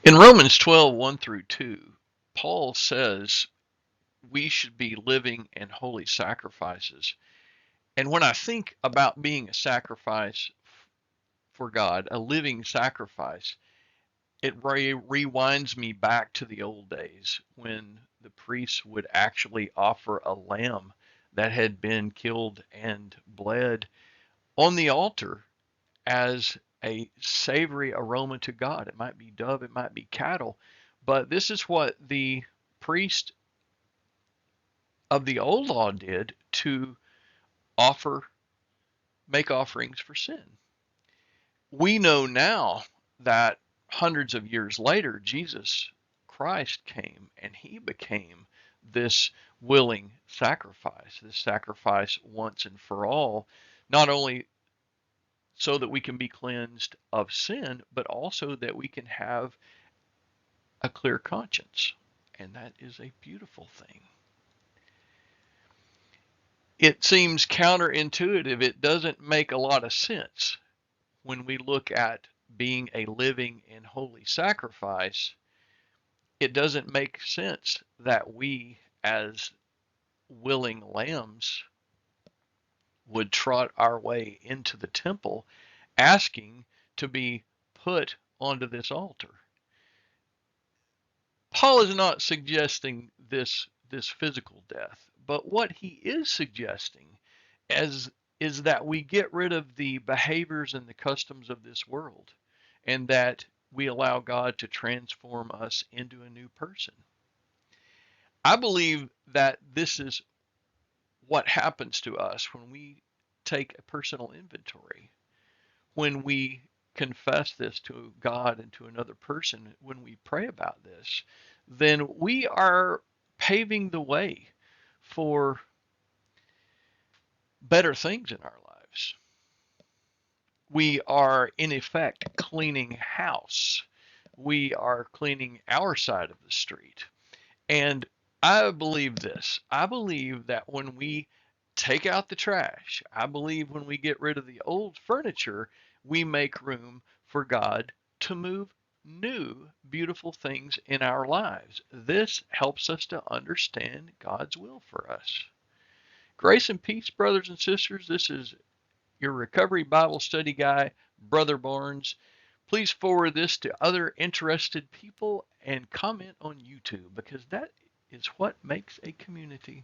In Romans 12, 1 through 2, Paul says we should be living and holy sacrifices. And when I think about being a sacrifice for God, a living sacrifice, it rewinds me back to the old days when the priests would actually offer a lamb that had been killed and bled on the altar as a savory aroma to God. It might be dove, it might be cattle, but this is what the priest of the old law did to offer, make offerings for sin. We know now that hundreds of years later, Jesus Christ came and he became this willing sacrifice, this sacrifice once and for all, not only so that we can be cleansed of sin, but also that we can have a clear conscience. And that is a beautiful thing. It seems counterintuitive. It doesn't make a lot of sense when we look at being a living and holy sacrifice. It doesn't make sense that we, as willing lambs, would trot our way into the temple asking to be put onto this altar. Paul is not suggesting this physical death, but what he is suggesting as is that we get rid of the behaviors and the customs of this world and that we allow God to transform us into a new person. I believe that this is what happens to us when we take a personal inventory, when we confess this to God and to another person, when we pray about this, then we are paving the way for better things in our lives. We are, in effect, cleaning house. We are cleaning our side of the street. And I believe this. I believe that when we take out the trash, I believe when we get rid of the old furniture, we make room for God to move new, beautiful things in our lives. This helps us to understand God's will for us. Grace and peace, brothers and sisters. This is your Recovery Bible Study guy, Brother Barnes. Please forward this to other interested people and comment on YouTube because that is what makes a community.